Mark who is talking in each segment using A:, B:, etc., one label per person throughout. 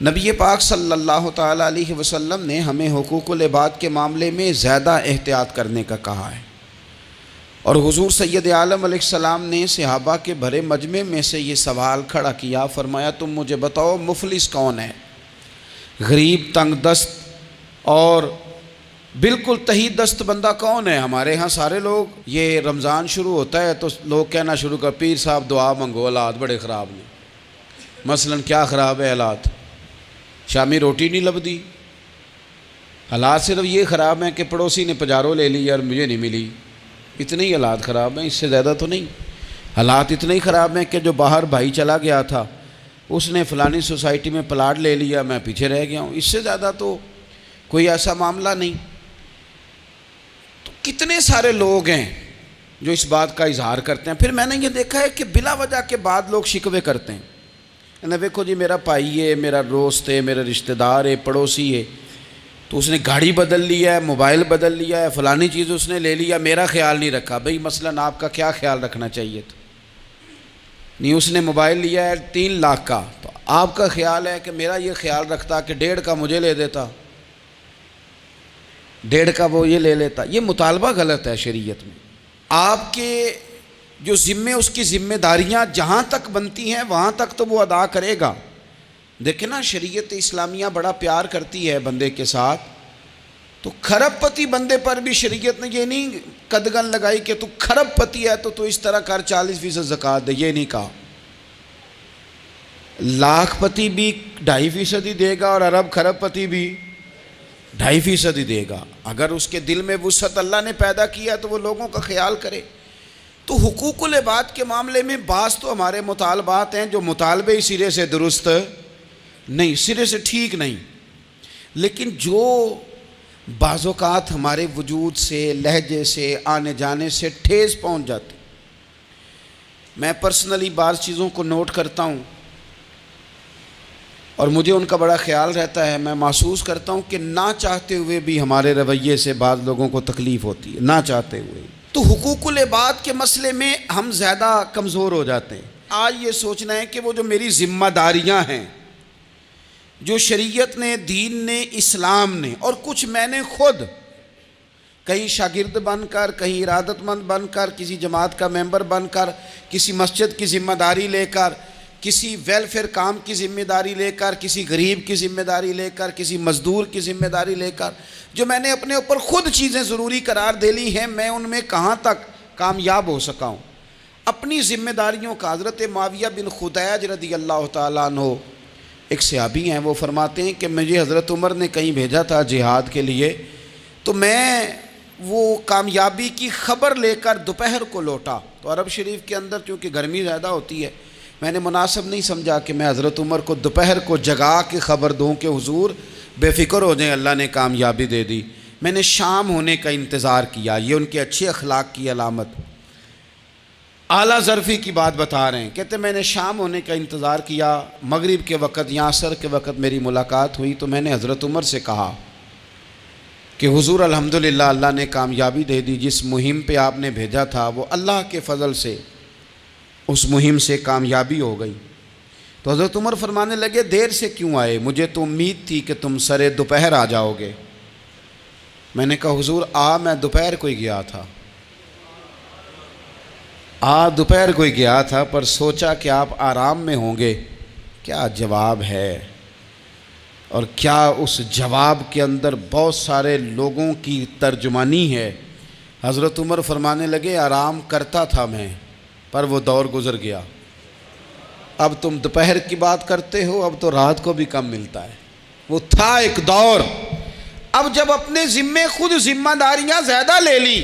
A: نبی پاک صلی اللہ تعالیٰ علیہ وسلم نے ہمیں حقوق العباد کے معاملے میں زیادہ احتیاط کرنے کا کہا ہے، اور حضور سید عالم علیہ السلام نے صحابہ کے بھرے مجمع میں سے یہ سوال کھڑا کیا، فرمایا تم مجھے بتاؤ مفلس کون ہے؟ غریب، تنگ دست اور بالکل تہی دست بندہ کون ہے؟ ہمارے ہاں سارے لوگ یہ رمضان شروع ہوتا ہے تو لوگ کہنا شروع کر پیر صاحب دعا منگو، حالات بڑے خراب ہیں۔ مثلا کیا خراب ہے حالات؟ شامی روٹی نہیں لبدی، حالات صرف یہ خراب ہیں کہ پڑوسی نے پجارو لے لی اور مجھے نہیں ملی، اتنے ہی حالات خراب ہیں، اس سے زیادہ تو نہیں۔ حالات اتنے ہی خراب ہیں کہ جو باہر بھائی چلا گیا تھا اس نے فلانی سوسائٹی میں پلاٹ لے لیا، میں پیچھے رہ گیا ہوں، اس سے زیادہ تو کوئی ایسا معاملہ نہیں۔ تو کتنے سارے لوگ ہیں جو اس بات کا اظہار کرتے ہیں۔ پھر میں نے یہ دیکھا ہے کہ بلا وجہ کے بعد لوگ شکوے کرتے ہیں، دیکھو جی میرا بھائی ہے، میرا دوست ہے، میرا رشتہ دار ہے، پڑوسی ہے، تو اس نے گاڑی بدل لیا ہے، موبائل بدل لیا ہے، فلانی چیز اس نے لے لیا، میرا خیال نہیں رکھا۔ بھئی مثلا آپ کا کیا خیال رکھنا چاہیے تھا؟ نہیں، اس نے موبائل لیا ہے 3 لاکھ کا، تو آپ کا خیال ہے کہ میرا یہ خیال رکھتا کہ 1.5 کا مجھے لے دیتا، 1.5 کا وہ یہ لے لیتا۔ یہ مطالبہ غلط ہے شریعت میں۔ آپ کے جو ذمے، اس کی ذمہ داریاں جہاں تک بنتی ہیں وہاں تک تو وہ ادا کرے گا۔ دیکھیں نا، شریعت اسلامیہ بڑا پیار کرتی ہے بندے کے ساتھ، تو کھرب پتی بندے پر بھی شریعت نے یہ نہیں قدغن لگائی کہ تو کھرب پتی ہے تو اس طرح کر 40% زکوٰۃ دے، یہ نہیں کہا۔ لاکھ پتی بھی 2.5% ہی دے گا اور ارب کھرب پتی بھی 2.5% ہی دے گا۔ اگر اس کے دل میں وسعت اللہ نے پیدا کیا تو وہ لوگوں کا خیال کرے۔ تو حقوق العباد کے معاملے میں بعض تو ہمارے مطالبات ہیں جو مطالبے سرے سے درست نہیں، سرے سے ٹھیک نہیں، لیکن جو بعض اوقات ہمارے وجود سے، لہجے سے، آنے جانے سے ٹھیس پہنچ جاتی، میں پرسنلی بعض چیزوں کو نوٹ کرتا ہوں اور مجھے ان کا بڑا خیال رہتا ہے۔ میں محسوس کرتا ہوں کہ نہ چاہتے ہوئے بھی ہمارے رویے سے بعض لوگوں کو تکلیف ہوتی ہے، نہ چاہتے ہوئے۔ تو حقوق العباد کے مسئلے میں ہم زیادہ کمزور ہو جاتے ہیں۔ آج یہ سوچنا ہے کہ وہ جو میری ذمہ داریاں ہیں، جو شریعت نے، دین نے، اسلام نے، اور کچھ میں نے خود کہیں شاگرد بن کر، کہیں ارادت مند بن کر، کسی جماعت کا ممبر بن کر، کسی مسجد کی ذمہ داری لے کر، کسی ویلفیئر کام کی ذمہ داری لے کر، کسی غریب کی ذمہ داری لے کر، کسی مزدور کی ذمہ داری لے کر، جو میں نے اپنے اوپر خود چیزیں ضروری قرار دے لی ہیں، میں ان میں کہاں تک کامیاب ہو سکا ہوں۔ اپنی ذمہ داریوں کا حضرت معاویہ بن خدیج رضی اللہ تعالیٰ عنہ ایک صحابی ہیں، وہ فرماتے ہیں کہ مجھے حضرت عمر نے کہیں بھیجا تھا جہاد کے لیے، تو میں وہ کامیابی کی خبر لے کر دوپہر کو لوٹا۔ تو عرب شریف کے اندر چونکہ گرمی زیادہ ہوتی ہے، میں نے مناسب نہیں سمجھا کہ میں حضرت عمر کو دوپہر کو جگا کے خبر دوں کہ حضور بے فکر ہو جائیں، اللہ نے کامیابی دے دی۔ میں نے شام ہونے کا انتظار کیا، یہ ان کے اچھے اخلاق کی علامت، اعلیٰ ظرفی کی بات بتا رہے ہیں۔ کہتے میں نے شام ہونے کا انتظار کیا، مغرب کے وقت یا عصر کے وقت میری ملاقات ہوئی، تو میں نے حضرت عمر سے کہا کہ حضور الحمدللہ اللہ نے کامیابی دے دی، جس مہم پہ آپ نے بھیجا تھا وہ اللہ کے فضل سے اس مہم سے کامیابی ہو گئی۔ تو حضرت عمر فرمانے لگے دیر سے کیوں آئے؟ مجھے تو امید تھی کہ تم سرے دوپہر آ جاؤ گے۔ میں نے کہا حضور میں دوپہر کو ہی گیا تھا، دوپہر کو ہی گیا تھا، پر سوچا کہ آپ آرام میں ہوں گے۔ کیا جواب ہے، اور کیا اس جواب کے اندر بہت سارے لوگوں کی ترجمانی ہے۔ حضرت عمر فرمانے لگے آرام کرتا تھا میں، پر وہ دور گزر گیا، اب تم دوپہر کی بات کرتے ہو، اب تو رات کو بھی کم ملتا ہے۔ وہ تھا ایک دور، اب جب اپنے ذمے خود ذمہ داریاں زیادہ لے لی،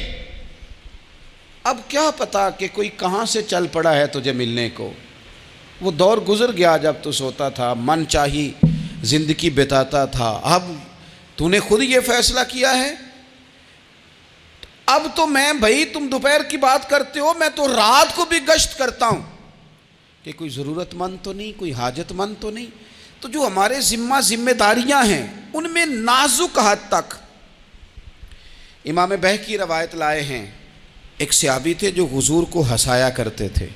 A: اب کیا پتا کہ کوئی کہاں سے چل پڑا ہے تجھے ملنے کو۔ وہ دور گزر گیا جب تو سوتا تھا، من چاہی زندگی بتاتا تھا، اب تو نے خود یہ فیصلہ کیا ہے۔ اب تو میں بھائی تم دوپہر کی بات کرتے ہو، میں تو رات کو بھی گشت کرتا ہوں کہ کوئی ضرورت مند تو نہیں، کوئی حاجت مند تو نہیں۔ تو جو ہمارے ذمہ داریاں ہیں ان میں نازک حد تک، امام بہقی روایت لائے ہیں، ایک صحابی تھے جو حضور کو ہنسایا کرتے تھے،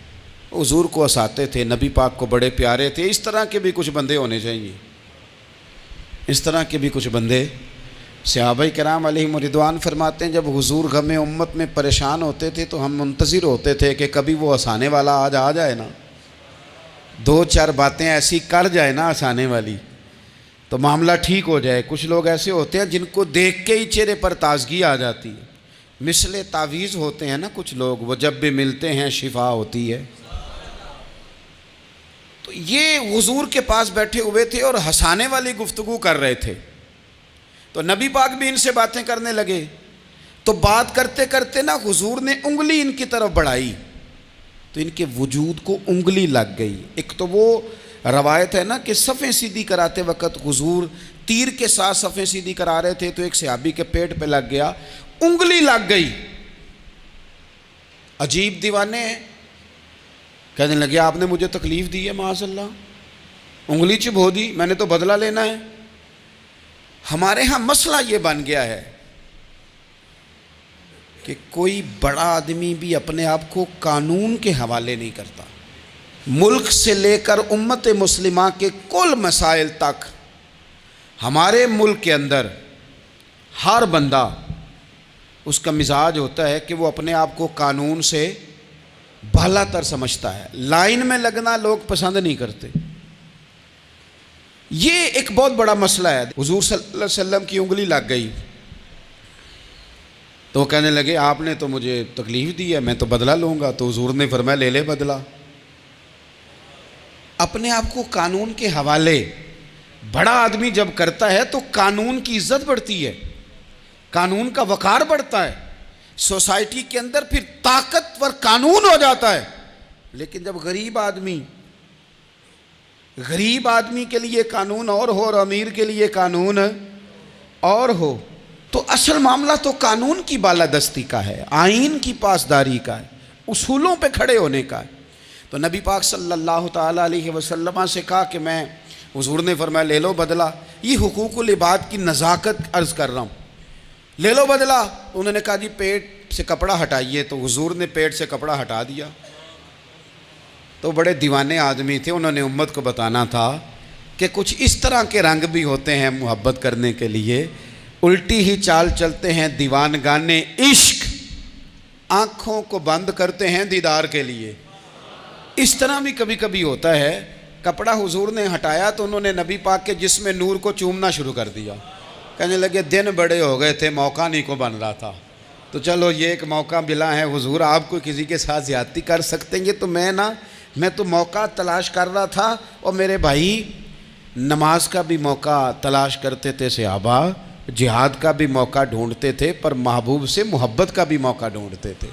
A: حضور کو ہنساتے تھے، نبی پاک کو بڑے پیارے تھے۔ اس طرح کے بھی کچھ بندے ہونے چاہیے۔ اس طرح کے بھی کچھ بندے صحابہ کرام علیہم رضوان فرماتے ہیں جب حضور غم امت میں پریشان ہوتے تھے تو ہم منتظر ہوتے تھے کہ کبھی وہ ہنسانے والا آج آ جائے نا، دو چار باتیں ایسی کر جائے نا ہنسانے والی تو معاملہ ٹھیک ہو جائے۔ کچھ لوگ ایسے ہوتے ہیں جن کو دیکھ کے ہی چہرے پر تازگی آ جاتی ہے، مثل تعویذ ہوتے ہیں نا کچھ لوگ، وہ جب بھی ملتے ہیں شفا ہوتی ہے۔ تو یہ حضور کے پاس بیٹھے ہوئے تھے اور ہنسانے والی گفتگو کر رہے تھے، تو نبی پاک بھی ان سے باتیں کرنے لگے۔ تو بات کرتے کرتے نا حضور نے انگلی ان کی طرف بڑھائی تو ان کے وجود کو انگلی لگ گئی۔ ایک تو وہ روایت ہے نا کہ صفیں سیدھی کراتے وقت حضور تیر کے ساتھ صفیں سیدھی کرا رہے تھے تو ایک صحابی کے پیٹ پہ لگ گیا، انگلی لگ گئی۔ عجیب دیوانے ہیں، کہنے لگے آپ نے مجھے تکلیف دی ہے، معاذ اللہ، انگلی چبھو دی، میں نے تو بدلہ لینا ہے۔ ہمارے ہاں مسئلہ یہ بن گیا ہے کہ کوئی بڑا آدمی بھی اپنے آپ کو قانون کے حوالے نہیں کرتا۔ ملک سے لے کر امت مسلمہ کے کل مسائل تک ہمارے ملک کے اندر ہر بندہ اس کا مزاج ہوتا ہے کہ وہ اپنے آپ کو قانون سے بھلا تر سمجھتا ہے، لائن میں لگنا لوگ پسند نہیں کرتے۔ یہ ایک بہت بڑا مسئلہ ہے۔ حضور صلی اللہ علیہ وسلم کی انگلی لگ گئی تو وہ کہنے لگے آپ نے تو مجھے تکلیف دی ہے، میں تو بدلہ لوں گا۔ تو حضور نے فرمایا لے لے بدلہ۔ اپنے آپ کو قانون کے حوالے بڑا آدمی جب کرتا ہے تو قانون کی عزت بڑھتی ہے، قانون کا وقار بڑھتا ہے، سوسائٹی کے اندر پھر طاقتور قانون ہو جاتا ہے۔ لیکن جب غریب آدمی کے لیے قانون اور ہو اور امیر کے لیے قانون اور ہو تو اصل معاملہ تو قانون کی بالادستی کا ہے، آئین کی پاسداری کا ہے، اصولوں پہ کھڑے ہونے کا ہے۔ تو نبی پاک صلی اللہ تعالیٰ علیہ وسلم سے کہا کہ میں، حضور نے فرمایا لے لو بدلہ، یہ حقوق العباد کی نزاکت عرض کر رہا ہوں، لے لو بدلہ۔ انہوں نے کہا جی پیٹ سے کپڑا ہٹائیے، تو حضور نے پیٹ سے کپڑا ہٹا دیا۔ تو بڑے دیوانے آدمی تھے، انہوں نے امت کو بتانا تھا کہ کچھ اس طرح کے رنگ بھی ہوتے ہیں محبت کرنے کے لیے، الٹی ہی چال چلتے ہیں دیوان گانے عشق، آنکھوں کو بند کرتے ہیں دیدار کے لیے۔ اس طرح بھی کبھی کبھی ہوتا ہے۔ کپڑا حضور نے ہٹایا تو انہوں نے نبی پاک کے جسم نور کو چومنا شروع کر دیا، کہنے لگے دن بڑے ہو گئے تھے، موقع نہیں کو بن رہا تھا، تو چلو یہ ایک موقع ملا ہے، حضور آپ کو کسی کے ساتھ زیادتی کر سکتے ہیں تو میں تو موقع تلاش کر رہا تھا۔ اور میرے بھائی نماز کا بھی موقع تلاش کرتے تھے صحابہ، جہاد کا بھی موقع ڈھونڈتے تھے، پر محبوب سے محبت کا بھی موقع ڈھونڈتے تھے۔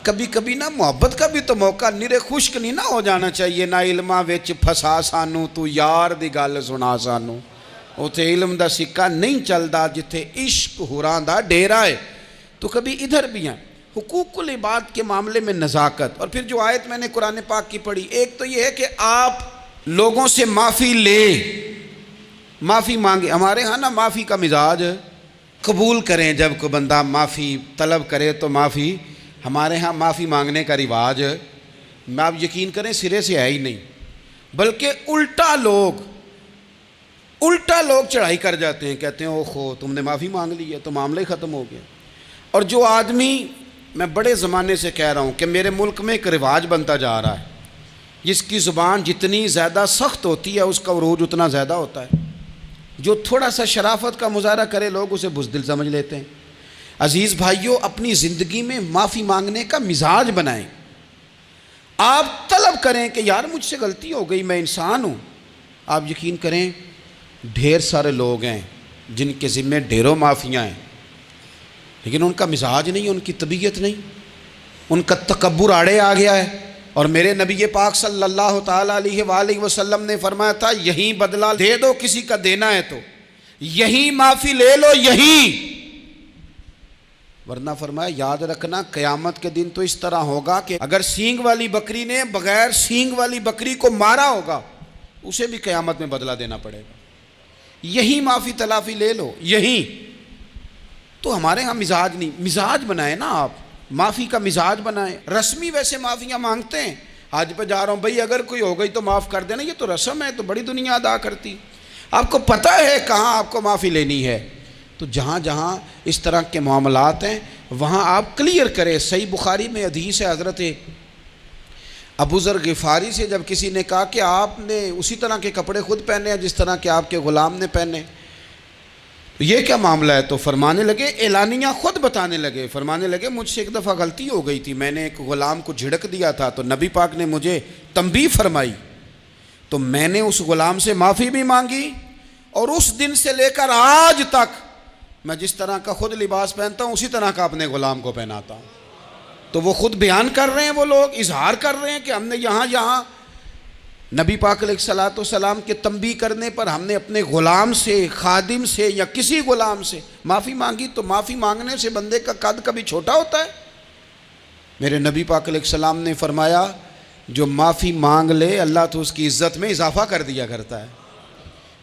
A: کبھی کبھی نا محبت کا بھی تو موقع نرے خشک نہیں نہ ہو جانا چاہیے۔ نہ علماں وچ پھسا سانو تو یار دی گل سنا سانو، اوتھے علم دا سکہ نہیں چلدا جتھے عشق ہوراں دا ڈیرا ہے۔ تو کبھی ادھر بھی ہیں حقوق العباد کے معاملے میں نزاکت۔ اور پھر جو آیت میں نے قرآن پاک کی پڑھی، ایک تو یہ ہے کہ آپ لوگوں سے معافی لے، معافی مانگے۔ ہمارے ہاں نا معافی کا مزاج، قبول کریں جب کوئی بندہ معافی طلب کرے تو معافی، ہمارے ہاں معافی مانگنے کا رواج میں آپ یقین کریں سرے سے ہے ہی نہیں، بلکہ الٹا لوگ چڑھائی کر جاتے ہیں، کہتے ہیں اوہو تم نے معافی مانگ لی ہے تو معاملہ ہی ختم ہو گیا۔ اور جو آدمی، میں بڑے زمانے سے کہہ رہا ہوں کہ میرے ملک میں ایک رواج بنتا جا رہا ہے، جس کی زبان جتنی زیادہ سخت ہوتی ہے اس کا عروج اتنا زیادہ ہوتا ہے۔ جو تھوڑا سا شرافت کا مظاہرہ کرے لوگ اسے بزدل سمجھ لیتے ہیں۔ عزیز بھائیوں، اپنی زندگی میں معافی مانگنے کا مزاج بنائیں۔ آپ طلب کریں کہ یار مجھ سے غلطی ہو گئی، میں انسان ہوں۔ آپ یقین کریں ڈھیر سارے لوگ ہیں جن کے ذمہ ڈھیروں معافیاں ہیں، لیکن ان کا مزاج نہیں، ان کی طبیعت نہیں، ان کا تکبر آڑے آ گیا ہے۔ اور میرے نبی پاک صلی اللہ تعالیٰ علیہ وآلہ وسلم نے فرمایا تھا یہیں بدلہ دے دو کسی کا دینا ہے تو، یہیں معافی لے لو، یہیں، ورنہ فرمایا یاد رکھنا قیامت کے دن تو اس طرح ہوگا کہ اگر سینگ والی بکری نے بغیر سینگ والی بکری کو مارا ہوگا اسے بھی قیامت میں بدلہ دینا پڑے گا۔ یہی معافی تلافی لے لو، یہی۔ تو ہمارے ہاں مزاج نہیں، مزاج بنائیں نا آپ، معافی کا مزاج بنائیں۔ رسمی ویسے معافیاں مانگتے ہیں، آج پہ جا رہا ہوں بھائی اگر کوئی ہو گئی تو معاف کر دینا، یہ تو رسم ہے، تو بڑی دنیا ادا کرتی۔ آپ کو پتہ ہے کہاں آپ کو معافی لینی ہے. تو جہاں جہاں اس طرح کے معاملات ہیں وہاں آپ کلیئر کریں. صحیح بخاری میں حدیث ہے حضرت ابو ذر غفاری سے، جب کسی نے کہا کہ آپ نے اسی طرح کے کپڑے خود پہنے ہیں جس طرح کہ آپ کے غلام نے پہنے، یہ کیا معاملہ ہے؟ تو فرمانے لگے، اعلانیہ خود بتانے لگے، فرمانے لگے مجھ سے ایک دفعہ غلطی ہو گئی تھی، میں نے ایک غلام کو جھڑک دیا تھا تو نبی پاک نے مجھے تنبیہ فرمائی، تو میں نے اس غلام سے معافی بھی مانگی، اور اس دن سے لے کر آج تک میں جس طرح کا خود لباس پہنتا ہوں اسی طرح کا اپنے غلام کو پہناتا ہوں. تو وہ خود بیان کر رہے ہیں، وہ لوگ اظہار کر رہے ہیں کہ ہم نے یہاں نبی پاک علیہ الصلوۃ والسلام کے تنبیہ کرنے پر ہم نے اپنے غلام سے، خادم سے یا کسی غلام سے معافی مانگی. تو معافی مانگنے سے بندے کا قد کبھی چھوٹا ہوتا ہے؟ میرے نبی پاک علیہ السلام نے فرمایا جو معافی مانگ لے اللہ تو اس کی عزت میں اضافہ کر دیا کرتا ہے.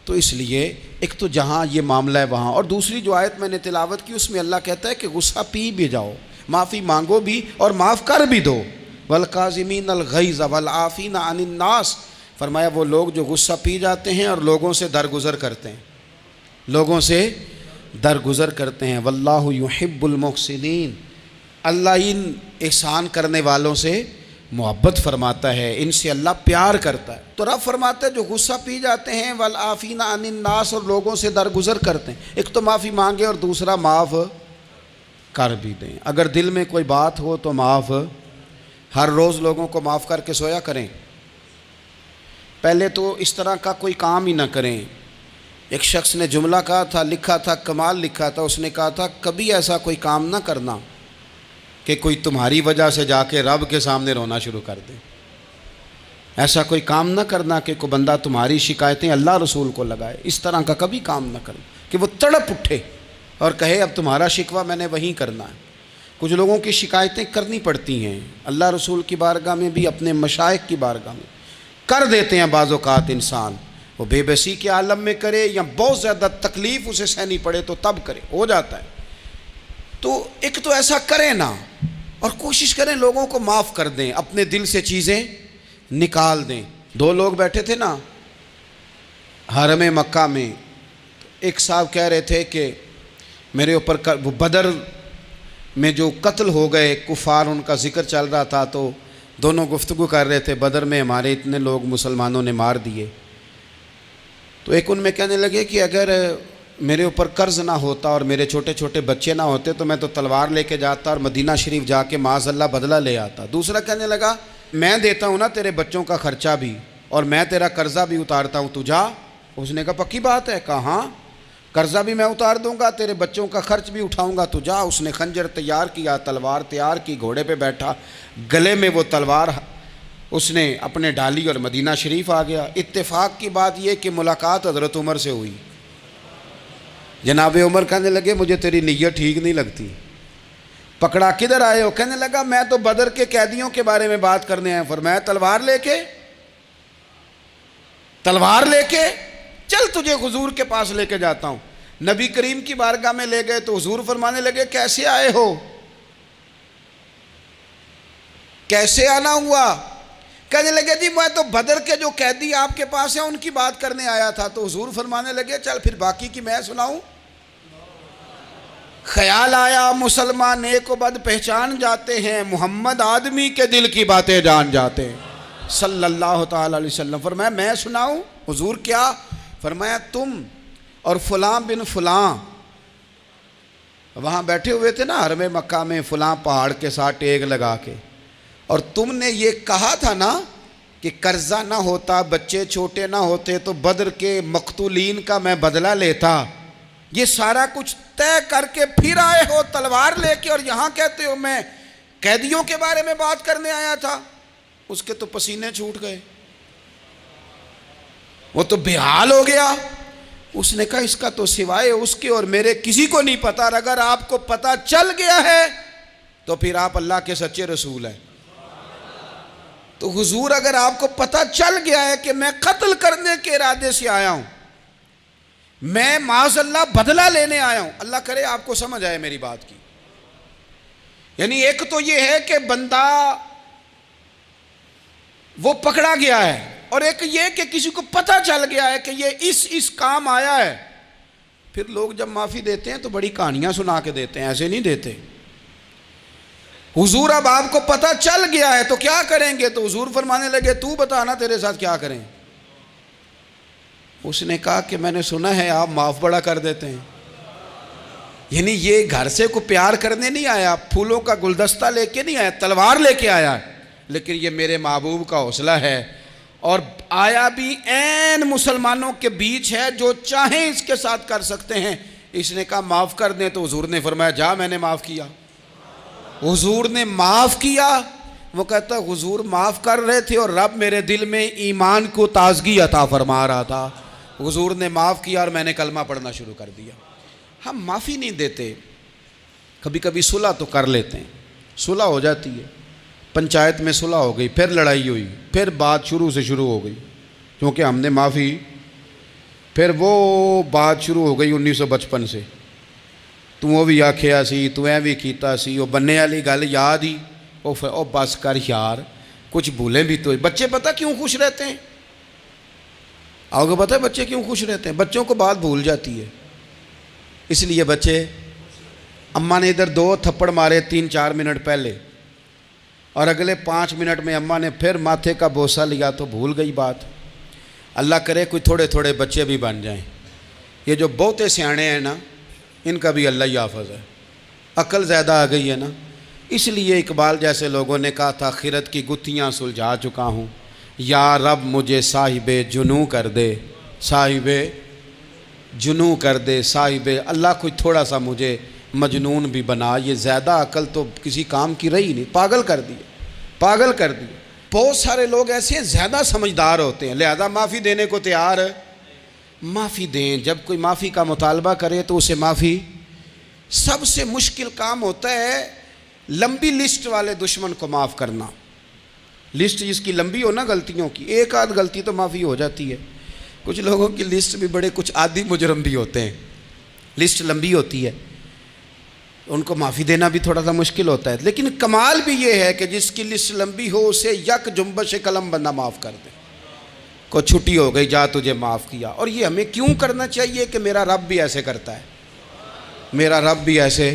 A: تو اس لیے ایک تو جہاں یہ معاملہ ہے وہاں، اور دوسری جو آیت میں نے تلاوت کی اس میں اللہ کہتا ہے کہ غصہ پی بھی جاؤ، معافی مانگو بھی اور معاف کر بھی دو. والکاظمین الغیظ والعافین عن الناس، فرمایا وہ لوگ جو غصہ پی جاتے ہیں اور لوگوں سے درگزر کرتے ہیں، لوگوں سے درگزر کرتے ہیں. واللہ یحب المحسنین، اللہ ان احسان کرنے والوں سے محبت فرماتا ہے، ان سے اللہ پیار کرتا ہے. تو رب فرماتا ہے جو غصہ پی جاتے ہیں والعافین عن الناس، اور لوگوں سے درگزر کرتے ہیں، ایک تو معافی مانگے اور دوسرا معاف کر بھی دیں. اگر دل میں کوئی بات ہو تو معاف، ہر روز لوگوں کو معاف کر کے سویا کریں. پہلے تو اس طرح کا کوئی کام ہی نہ کریں. ایک شخص نے جملہ کہا تھا، لکھا تھا، کمال لکھا تھا، اس نے کہا تھا کبھی ایسا کوئی کام نہ کرنا کہ کوئی تمہاری وجہ سے جا کے رب کے سامنے رونا شروع کر دے. ایسا کوئی کام نہ کرنا کہ کوئی بندہ تمہاری شکایتیں اللہ رسول کو لگائے. اس طرح کا کبھی کام نہ کرنا کہ وہ تڑپ اٹھے اور کہے اب تمہارا شکوہ میں نے وہیں کرنا ہے. کچھ لوگوں کی شکایتیں کرنی پڑتی ہیں، اللہ رسول کی بارگاہ میں بھی، اپنے مشائخ کی بارگاہ میں کر دیتے ہیں. بعض اوقات انسان وہ بے بسی کے عالم میں کرے یا بہت زیادہ تکلیف اسے سہنی پڑے تو تب کرے، ہو جاتا ہے. تو ایک تو ایسا کریں نا، اور کوشش کریں لوگوں کو معاف کر دیں، اپنے دل سے چیزیں نکال دیں. دو لوگ بیٹھے تھے نا حرم مکہ میں، ایک صاحب کہہ رہے تھے کہ میرے اوپر وہ بدر میں جو قتل ہو گئے کفار، ان کا ذکر چل رہا تھا، تو دونوں گفتگو کر رہے تھے بدر میں ہمارے اتنے لوگ مسلمانوں نے مار دیے. تو ایک ان میں کہنے لگے کہ اگر میرے اوپر قرض نہ ہوتا اور میرے چھوٹے چھوٹے بچے نہ ہوتے تو میں تو تلوار لے کے جاتا اور مدینہ شریف جا کے معاذ اللہ بدلہ لے آتا. دوسرا کہنے لگا میں دیتا ہوں نا تیرے بچوں کا خرچہ بھی اور میں تیرا قرضہ بھی اتارتا ہوں، تو جا. اس نے کہا پکی بات ہے؟ کہا ہاں، قرضہ بھی میں اتار دوں گا، تیرے بچوں کا خرچ بھی اٹھاؤں گا، تو جا. اس نے خنجر تیار کیا، تلوار تیار کی، گھوڑے پہ بیٹھا، گلے میں وہ تلوار اس نے اپنے ڈالی اور مدینہ شریف آ گیا. اتفاق کی بات یہ کہ ملاقات حضرت عمر سے ہوئی. جناب عمر کہنے لگے مجھے تیری نیت ٹھیک نہیں لگتی. پکڑا کدھر آئے ہو؟ کہنے لگا میں تو بدر کے قیدیوں کے بارے میں بات کرنے آیا. فرمایا تلوار لے کے چل تجھے حضور کے پاس لے کے جاتا ہوں. نبی کریم کی بارگاہ میں لے گئے تو حضور فرمانے لگے کیسے آئے ہو؟ کیسے آنا ہوا؟ کہنے لگے جی میں تو بدر کے جو قیدی آپ کے پاس ہیں ان کی بات کرنے آیا تھا. تو حضور فرمانے لگے چل پھر باقی کی میں سناؤں. خیال آیا مسلمان نیک و بد پہچان جاتے ہیں، محمد آدمی کے دل کی باتیں جان جاتے ہیں صلی اللہ تعالی علیہ وسلم. فرمایا میں سناؤں؟ حضور کیا؟ فرمایا تم اور فلاں بن فلاں وہاں بیٹھے ہوئے تھے نا حرم مکہ میں فلاں پہاڑ کے ساتھ ٹیک لگا کے، اور تم نے یہ کہا تھا نا کہ قرضہ نہ ہوتا، بچے چھوٹے نہ ہوتے تو بدر کے مقتولین کا میں بدلہ لیتا. یہ سارا کچھ طے کر کے پھر آئے ہو تلوار لے کے، اور یہاں کہتے ہو میں قیدیوں کے بارے میں بات کرنے آیا تھا. اس کے تو پسینے چھوٹ گئے، وہ تو بے حال ہو گیا. اس نے کہا اس کا تو سوائے اس کے اور میرے کسی کو نہیں پتا، اور اگر آپ کو پتا چل گیا ہے تو پھر آپ اللہ کے سچے رسول ہیں. تو حضور اگر آپ کو پتا چل گیا ہے کہ میں قتل کرنے کے ارادے سے آیا ہوں، میں معاذ اللہ بدلہ لینے آیا ہوں، اللہ کرے آپ کو سمجھ آئے میری بات کی. یعنی ایک تو یہ ہے کہ بندہ وہ پکڑا گیا ہے اور ایک یہ کہ کسی کو پتہ چل گیا ہے کہ یہ اس کام آیا ہے، پھر لوگ جب معافی دیتے ہیں تو بڑی کہانیاں سنا کے دیتے ہیں، ایسے نہیں دیتے۔ حضور اب آپ کو پتہ چل گیا ہے تو کیا کریں گے؟ تو حضور فرمانے لگے تو بتانا تیرے ساتھ کیا کریں؟ اس نے کہا کہ میں نے سنا ہے آپ معاف بڑا کر دیتے ہیں۔ یعنی یہ گھر سے کو پیار کرنے نہیں آیا، پھولوں کا گلدستہ لے کے نہیں آیا، تلوار لے کے آیا، لیکن یہ میرے محبوب کا حوصلہ ہے، اور آیا بھی عین مسلمانوں کے بیچ ہے، جو چاہیں اس کے ساتھ کر سکتے ہیں۔ اس نے کہا معاف کر دیں، تو حضور نے فرمایا جا میں نے معاف کیا۔ حضور نے معاف کیا۔ وہ کہتا حضور معاف کر رہے تھے اور رب میرے دل میں ایمان کو تازگی عطا فرما رہا تھا۔ حضور نے معاف کیا اور میں نے کلمہ پڑھنا شروع کر دیا۔ ہم معافی نہیں دیتے، کبھی کبھی صلح تو کر لیتے ہیں، صلح ہو جاتی ہے، پنچایت میں صلح ہو گئی، پھر لڑائی ہوئی، پھر بات شروع سے شروع ہو گئی، کیونکہ ہم نے معافی، پھر وہ بات شروع ہو گئی 1955 سے، تو وہ بھی آکھیا سی، تو اے بھی کیتا سی، وہ بننے والی گل یاد ہی، او بس کر یار، کچھ بھولیں بھی تو۔ بچے پتہ کیوں خوش رہتے ہیں؟ آپ کو پتہ ہے بچے کیوں خوش رہتے ہیں؟ بچوں کو بات بھول جاتی ہے، اس لیے بچے، اماں نے ادھر 2 تھپڑ مارے 3-4 منٹ پہلے، اور اگلے 5 منٹ میں اماں نے پھر ماتھے کا بوسہ لیا تو بھول گئی بات۔ اللہ کرے کوئی تھوڑے تھوڑے بچے بھی بن جائیں۔ یہ جو بہتے سیانے ہیں نا، ان کا بھی اللہ ہی حافظ ہے، عقل زیادہ آ گئی ہے نا۔ اس لیے اقبال جیسے لوگوں نے کہا تھا خرد کی گتھیاں سلجھا چکا ہوں، یا رب مجھے صاحب جنوں کر دے، صاحب جنوں کر دے، صاحب اللہ کوئی تھوڑا سا مجھے مجنون بھی بنا۔ یہ زیادہ عقل تو کسی کام کی رہی نہیں، پاگل کر دی، پاگل کر دی۔ بہت سارے لوگ ایسے ہیں زیادہ سمجھدار ہوتے ہیں، لہذا معافی دینے کو تیار، معافی دیں۔ جب کوئی معافی کا مطالبہ کرے تو اسے معافی، سب سے مشکل کام ہوتا ہے لمبی لسٹ والے دشمن کو معاف کرنا۔ لسٹ جس کی لمبی ہو نا غلطیوں کی، ایک آدھ غلطی تو معافی ہو جاتی ہے۔ کچھ لوگوں کی لسٹ بھی بڑے، کچھ عادی مجرم بھی ہوتے ہیں، لسٹ لمبی ہوتی ہے، ان کو معافی دینا بھی تھوڑا سا مشکل ہوتا ہے۔ لیکن کمال بھی یہ ہے کہ جس کی لسٹ لمبی ہو اسے یک جنبش قلم بندہ معاف کر دے، کو چھٹی ہو گئی، جا تجھے معاف کیا۔ اور یہ ہمیں کیوں کرنا چاہیے کہ میرا رب بھی ایسے کرتا ہے، میرا رب بھی ایسے،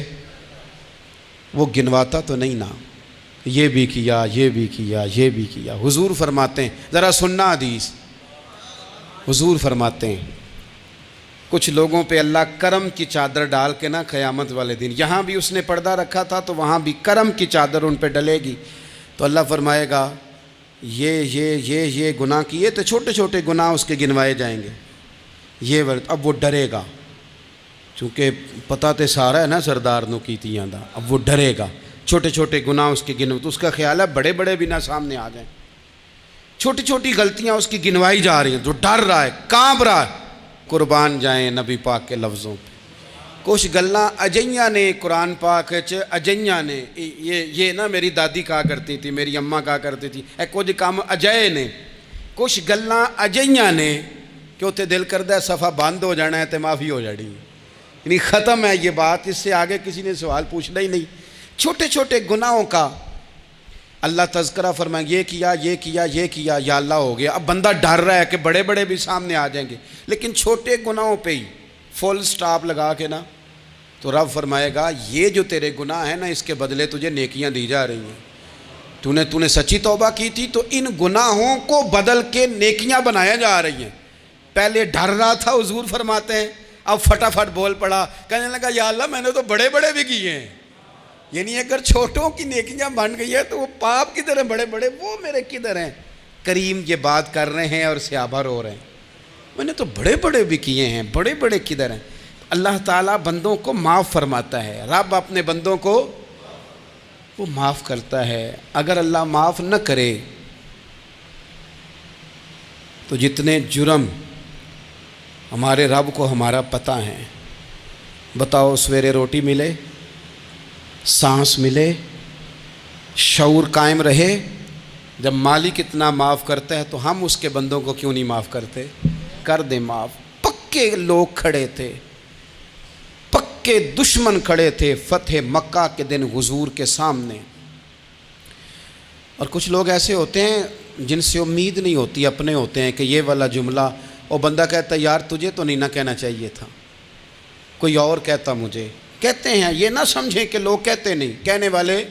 A: وہ گنواتا تو نہیں نا، یہ بھی کیا، یہ بھی کیا، یہ بھی کیا۔ حضور فرماتے ہیں، ذرا سننا حدیث، حضور فرماتے ہیں کچھ لوگوں پہ اللہ کرم کی چادر ڈال کے نا قیامت والے دن، یہاں بھی اس نے پردہ رکھا تھا تو وہاں بھی کرم کی چادر ان پہ ڈلے گی، تو اللہ فرمائے گا یہ گناہ کیے تو چھوٹے چھوٹے گناہ اس کے گنوائے جائیں گے، یہ اب وہ ڈرے گا، چونکہ پتہ تے سارا ہے نا سردار نو کیتیاں دا، اب وہ ڈرے گا، چھوٹے چھوٹے گناہ اس کے گنو، تو اس کا خیال ہے بڑے بڑے بھی نہ سامنے آ جائیں، چھوٹی چھوٹی غلطیاں اس کی گنوائی جا رہی ہیں، جو ڈر رہا ہے، کانپ رہا ہے۔ قربان جائیں نبی پاک کے لفظوں پہ، کچھ گلاں اجیاں نے قرآن پاک اجیاں نے، یہ نا میری دادی کہا کرتی تھی، میری اماں کہا کرتی تھی، اے کچھ کام اجائے نے، کچھ گلاں اجیاں نے کہ اتنے دل کردہ صفحہ بند ہو جانا ہے تو معافی ہو جانی، یعنی ختم ہے یہ بات، اس سے آگے کسی نے سوال پوچھنا ہی نہیں۔ چھوٹے چھوٹے گناہوں کا اللہ تذکرہ فرمائیں، یہ کیا یہ کیا یہ کیا، یا اللہ ہو گیا۔ اب بندہ ڈر رہا ہے کہ بڑے بڑے بھی سامنے آ جائیں گے، لیکن چھوٹے گناہوں پہ ہی فل سٹاپ لگا کے نا، تو رب فرمائے گا یہ جو تیرے گناہ ہیں نا، اس کے بدلے تجھے نیکیاں دی جا رہی ہیں، تو نے سچی توبہ کی تھی تو ان گناہوں کو بدل کے نیکیاں بنایا جا رہی ہیں۔ پہلے ڈر رہا تھا، حضور فرماتے ہیں، اب فٹافٹ بول پڑا، کہنے لگا یا اللہ میں نے تو بڑے بڑے بھی کیے ہیں، یعنی اگر چھوٹوں کی نیکیاں بن گئی ہے تو وہ پاپ کدھر ہیں، بڑے بڑے وہ میرے کدھر ہیں۔ کریم یہ بات کر رہے ہیں اور صحابہ رو رہے ہیں، میں نے تو بڑے بڑے بھی کیے ہیں، بڑے بڑے کدھر ہیں۔ اللہ تعالیٰ بندوں کو معاف فرماتا ہے، رب اپنے بندوں کو وہ معاف کرتا ہے۔ اگر اللہ معاف نہ کرے تو جتنے جرم ہمارے رب کو ہمارا پتہ ہے، بتاؤ سویرے روٹی ملے، سانس ملے، شعور قائم رہے، جب مالک اتنا معاف کرتا ہے تو ہم اس کے بندوں کو کیوں نہیں معاف کرتے؟ کر دیں معاف۔ پکے لوگ کھڑے تھے، پکے دشمن کھڑے تھے فتح مکہ کے دن حضور کے سامنے، اور کچھ لوگ ایسے ہوتے ہیں جن سے امید نہیں ہوتی اپنے ہوتے ہیں کہ یہ والا جملہ، اور بندہ کہتا ہے یار تجھے تو نہیں نہ کہنا چاہیے تھا، کوئی اور کہتا مجھے، کہتے ہیں۔ یہ نہ سمجھیں کہ لوگ کہتے نہیں، کہنے والے